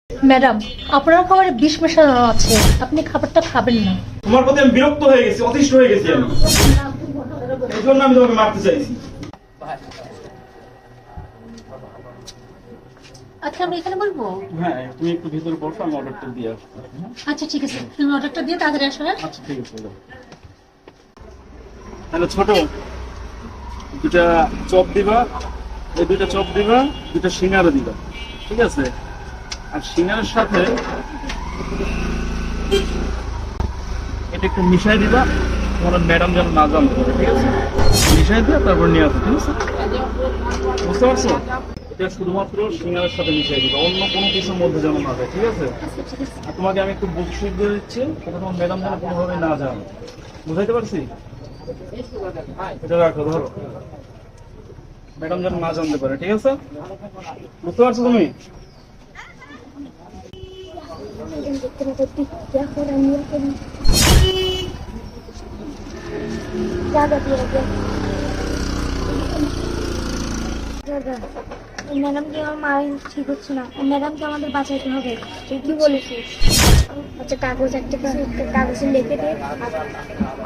Madam, আপনার খাবারে বিষ মেশানো আছে, আপনি খাবারটা খাবেন না। তোমার প্রতি আমি বিরক্ত হয়ে গেছি, অতিষ্ঠ হয়ে গেছি আমি। এই জন্য আমি তোমাকে মারতে চাইছি। আচ্ছা, আমি এখানে বলবো? হ্যাঁ, তুমি একটু ভিতরে বসো, আমি অর্ডারটা দিয়ে আসবো। আচ্ছা ঠিক আছে, তুমি অর্ডারটা দিয়ে তাড়াতাড়ি আসো। হ্যাঁ আচ্ছা ঠিক আছে। তাহলে ছোট দুটা চপ দিবা, এই দুইটা চপ দিবা, দুটা সিঙ্গারা দিবা, ঠিক আছে? আর সিঙ্গারার সাথে এটা একটু মিশাই দিবা, তোমার ম্যাডাম যেন না জানতে পারে, ঠিক আছে? মিশাই দিয়ে তারপর নিয়ে আসো, ঠিক আছে? বুঝতে পারছো? এটা শুধুমাত্র সিঙ্গারার সাথে মিশাই দিবা, অন্য কোনো কিছুর মধ্যে যেন না যায়, ঠিক আছে? আর তোমাকে আমি একটু বুঝিয়ে দিয়ে দিচ্ছি, এটা তোমার ম্যাডাম যেন কোনোভাবে না জানে। বুঝাইতে পারছি? এটা রাখো, ধরো, ম্যাডাম যেন না জানতে পারে, ঠিক আছে? বুঝতে পারছো তুমি? ম্যাডামকে আমার মায়ের ঠিক হচ্ছে না, ম্যাডামকে আমাদের বাঁচাইতে হবে। তুই কি বলেছিস? আচ্ছা, কাগজ একটা কিছু কাগজে লিখে দে।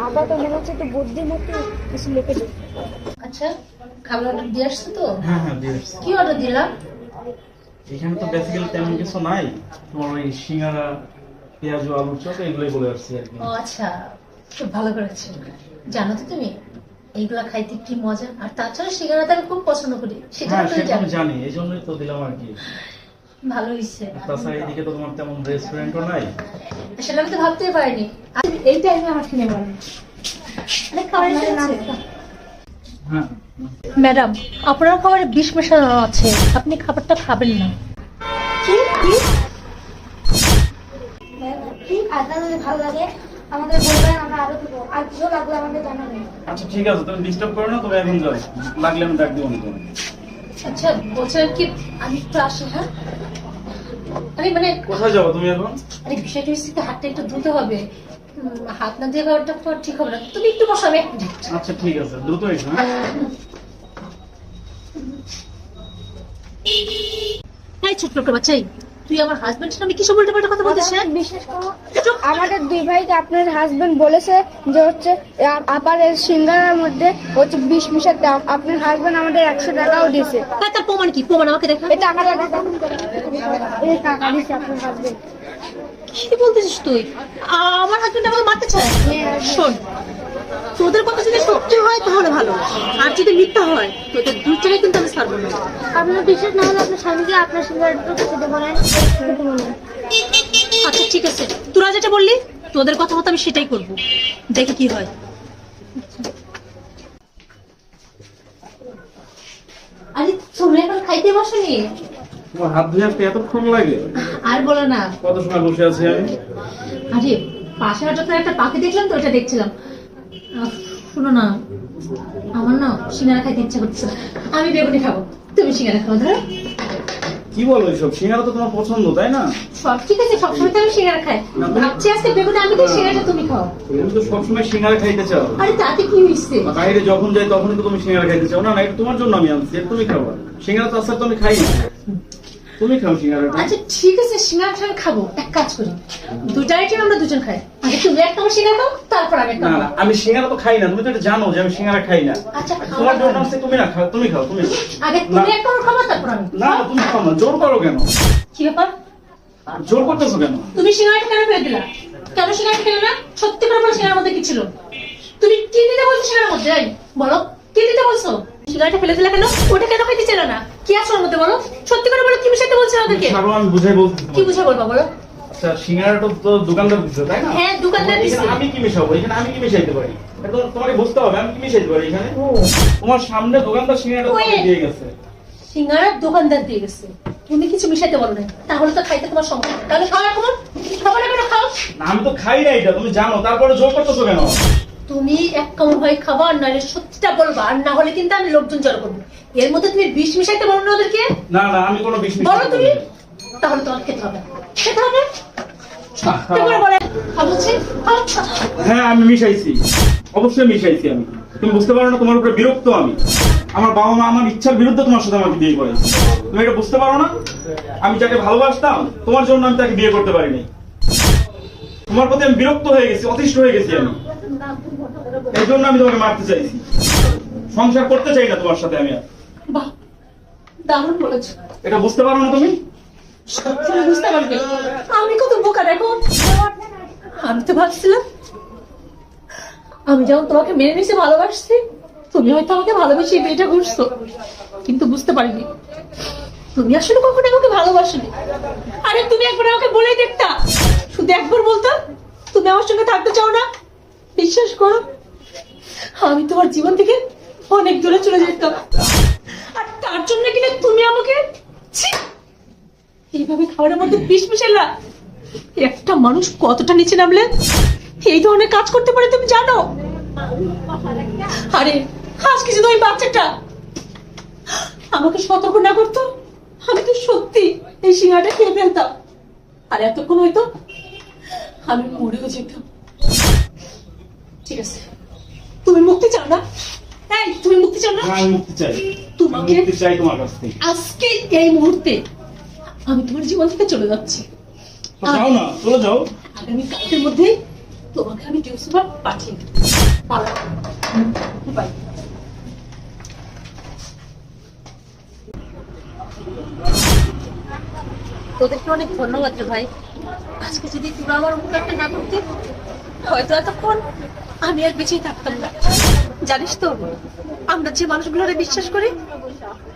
আবার তো মনে হচ্ছে তো বুদ্ধির মতো কিছু লিখে দে। আচ্ছা, খাবার অর্ডার দিয়ে আসছো তো? হ্যাঁ হ্যাঁ দিয়ে আসছি। কি অর্ডার দিলাম? এখানে তো বেসিক্যালি তেমন কিছু নাই, তোমার ওই সিঙ্গারা, পেঁয়াজ, আলুর চপ এগুলোই বলে আসছি আর কি। ও আচ্ছা, খুব ভালো করেছো। জানো তো তুমি এইগুলা খাইতে কি মজা, আর তাছাড়া সিঙ্গারাটা আমি খুব পছন্দ করি, সেটা হ্যাঁ তো সেটা আমি জানি। জানি, এই জন্যই তো দিলাম আর কি। ভালো হয়েছে। তাছাড়া এদিকে তো তোমার তেমন রেস্টুরেন্টও নাই। সেটা আমি তো ভাবতেই পারিনি। এই টাইমে আমার কিনে বলেন হ্যাঁ ম্যাডাম, আপনার খাবারে বিষ মেশানো আছে, আপনি খাবারটা খাবেন না। কি কি কি আপনাদের ভালো লাগে আমাদের বলবেন, আমরা আরো দেবো। আর ভালো লাগলে আমাদের জানাবেন। আচ্ছা ঠিক আছে, তুমি ডিস্টার্ব করো না, তুমি এখন যাও, লাগলে আমি ডাক দিব না তোমাকে। আচ্ছা বলছিলাম কি, আমি একটু আসি। হ্যাঁ আমি মানে কোথায় যাবো তুমি এখন? আরে বিষয়টা হচ্ছে কি, হাতটা একটু ধুতে হবে। হাত না দিয়ে খাবারটা তো ঠিক হবে না, তুমি একটু বসো, আমি এক মিনিট। আচ্ছা ঠিক আছে, দ্রুত এসো। হ্যাঁ এই ছোট্ট একটা বাচ্চাই, তুই আমার হাজবেন্ড আমি কি সব উল্টাপাল্টা কথা বলতেছ? হ্যাঁ বিশ্বাস করো, আমাদের দুই ভাইকে আপনার হাজবেন্ড বলেছে যে হচ্ছে আবার সিঙ্গারার মধ্যে হচ্ছে বিষ মিশাতে। আপনার হাজবেন্ড আমাদের 100 টাকাও দিয়েছে। হ্যাঁ, তার প্রমাণ কি? প্রমাণ আমাকে দেখা। এই টাকাটা এই টাকা দিয়েছে আপনার হাজবেন্ড। কি বলতেছিস তুই? আমার হাজবেন্ড আমাকে মারতে চায়? শোন, তোদের কথা যদি সত্যি হয় তাহলে ভালো, আর যদি মিথ্যা হয় তোদের দুজনে কিন্তু আমি ছাড়বো না। আপনার বিশ্বাস না হলে আপনার স্বামীকে আপনার সিঙ্গারাটা খেতে বলেন। আচ্ছা ঠিক আছে, তোরা যেটা বললি তোদের কথা মতো আমি সেটাই করবো, দেখে কি হয়। আরে তুমি এখন খাইতে বসনি? তোমার হাত ধুয়ে আসতে এতক্ষণ লাগে? আর বলো না। কত সময় বসে আছি আমি? আরে পাশে যখন একটা পাখি দেখলাম তো ওটা দেখছিলাম। শুনো না, আমার না সিঙ্গারা খাইতে ইচ্ছা করছে, আমি বেগুনি খাবো, তুমি সিঙ্গারা খাও। ধরো। কি বলো এইসব? সিঙ্গারা তো তোমার পছন্দ, তাই না? সব ঠিক আছে, সবসময় তো আমি সিঙ্গারা খাই, ভাবছি আজকে বেগুনি আমি তো সিঙ্গারাটা তুমি খাও। তুমি তো সবসময় সিঙ্গারা খাইতে চাও। আরে তাতে কি হয়েছে? বাইরে যখন যাই তখনই তো তুমি সিঙ্গারা খাইতে চাও। না না, এটা তোমার জন্য আমি আনছি, এটা তুমি খাবা। সিঙ্গারা তো আসার তো আমি খাই না, তুমি খাও সিঙ্গারাটা। আচ্ছা ঠিক আছে, সিঙ্গারাটা আমি খাবো। এক কাজ করি, দুটো আইটেম আমরা দুজন খাই, আগে তুমি একটা আমার সিঙ্গারা খাও, তারপর আমি একটা না খাবো। না, আমি সিঙ্গারা তো খাই না, তুমি তো এটা জানো যে আমি সিঙ্গারা খাই না। আচ্ছা খাও, তোমার জন্য আনছি, তুমি না খাও, তুমি খাও, তুমি। আগে তুমি একটা আমার খাবো, তারপর আমি। না না, তুমি খাও না, জোর করো কেন? কি ব্যাপার? জোর করতেছো কেন? তুমি সিঙ্গারাটা কেন ফেলে দিলা? কেন সিঙ্গারাটা ফেলে না? সত্যি করে বলো, সিঙ্গারার মধ্যে কি ছিল? তুমি কি দিতে বলছো সিঙ্গারার মধ্যে? এই, বলো কি দিতে বলছো? সিঙ্গারাটা ফেলে দিলা কেন? ওটা কেন খাইতে ছিল না? কি আছে ওর মধ্যে বলো? সত্যি করে বলো, কি মিশাইতে বলছো আমাদেরকে? ছাড়ো, আমি বুঝাই বলছি কি বুঝে বলবা বলো? আচ্ছা, সিঙ্গারাটা তো দোকানদার দিচ্ছে, তাই না? হ্যাঁ, দোকানদার এখানে দিছে। আমি কি মিশাবো? এখানে আমি কি মিশাইতে পারি? এটা তো তোমাকে বুঝতে হবে, আমি কি মিশাইতে পারি এখানে? তোমার সামনে দোকানদার সিঙ্গারাটা তোমাকে ওই। দিয়ে গেছে। সিঙ্গারার দোকানদার দিয়ে গেছে, তুমি কিছু মিশাইতে বলো না, তাহলে তো খাইতে তোমার সমস্যা। তাহলে খাও এখন, খাবার এখন খাও। না, আমি তো খাই না এটা, তুমি জানো, তারপরে জোর করতেছো কেন? তুমি এক কামড় হয়ে খাবা, আর নাহলে সত্যিটা বলবা, আর না হলে কিন্তু আমি লোকজন জড়ো করবো। এর মধ্যে তুমি বিষ মিশাইতে বলো না ওদেরকে? না না, আমি কোনো বিষ বলো মিশাইতে তুমি, পারি না। তাহলে তোমার খেতে হবে, খেতে হবে। সত্যি করে বলে খাবছি, খাও। হ্যাঁ আমি মিশাইছি, অবশ্যই মিশাইছি আমি। তুমি বুঝতে পারো না, তোমার উপরে বিরক্ত আমি। আমার বাবা মা আমার ইচ্ছার বিরুদ্ধে তোমার সাথে আমাকে বিয়ে করেছে। তুমি এটা বুঝতে পারো না? আমি যাকে ভালোবাসতাম তোমার জন্য আমি তাকে বিয়ে করতে পারিনি। তোমার প্রতি আমি বিরক্ত হয়ে গেছি, অতিষ্ঠ হয়ে গেছি আমি। এই জন্য আমি তোমাকে মারতে চাইছি। সংসার করতে চাই না তোমার সাথে আমি আর। বাহ, দারুণ বলেছো। এটা বুঝতে পারো না তুমি? তুমি বুঝতে পারবে। আমি কত বোকা দেখো। আমি তো ভাবছিলাম আমি যেমন তোমাকে মেনে নিতে ভালোবাসছি, তুমি হয়তো আমাকে ভালোবেসে বিয়েটা করছো, কিন্তু বুঝতে পারিনি তুমি আসলে কখনো আমাকে ভালোবাসোনি। আরে তুমি একবার আমাকে বলেই দেখতা, শুধু একবার বলতো তুমি আমার সঙ্গে থাকতে চাও না, বিশ্বাস করো আমি তোমার জীবন থেকে অনেক দূরে চলে যেতাম। আর তার জন্য কিনা তুমি আমাকে ছি, এইভাবে খাবারের মধ্যে বিষ মিশালা। একটা মানুষ কতটা নিচে নামলে এই ধরনের কাজ করতে পারে তুমি জানো? আরে আজকে যদি ওই বাচ্চাটা আমাকে সতর্ক না করতো, আমি তো সত্যি এই সিঙ্গাটা খেয়ে ফেলতাম, আর এতক্ষণ হয়তো আমি মরেও যেতাম। ঠিক আছে, তুমি মুক্তি চাও না? এই তুমি মুক্তি চাও না? হ্যাঁ, আমি মুক্তি চাই। তোমাকে মুক্তি চাই তোমার কাছ থেকে। আজকে এই মুহূর্তে আমি তোমার জীবন থেকে চলে যাচ্ছি। তো যাও না, চলে যাও। আগামী কালকের মধ্যেই তোমাকে আমি টিউসবার পাঠিয়ে দেবো। বাই। তোদেরকে অনেক ধন্যবাদ রে ভাই। আজকে যদি তোরা আমার উপকারটা না করতে, হয়তো এতক্ষণ আমি আর বেঁচেই থাকতাম না। জানিস তো, আমরা যে মানুষগুলোরে বিশ্বাস করি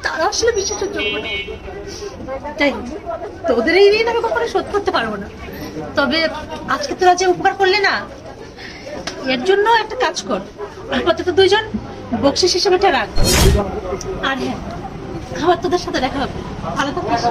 তারা আসলে বিশ্বাসের যোগ্য না। তাই তোদের এই ঋণ আমি কখনো শোধ করতে পারবো না। তবে আজকে তোরা যে উপকার করলে না, এর জন্য একটা কাজ কর, আপাতত দুইজন বকশিস হিসেবে এটা রাখ। আর হ্যাঁ, আবার তোদের সাথে দেখা হবে। ভালো থাকিস।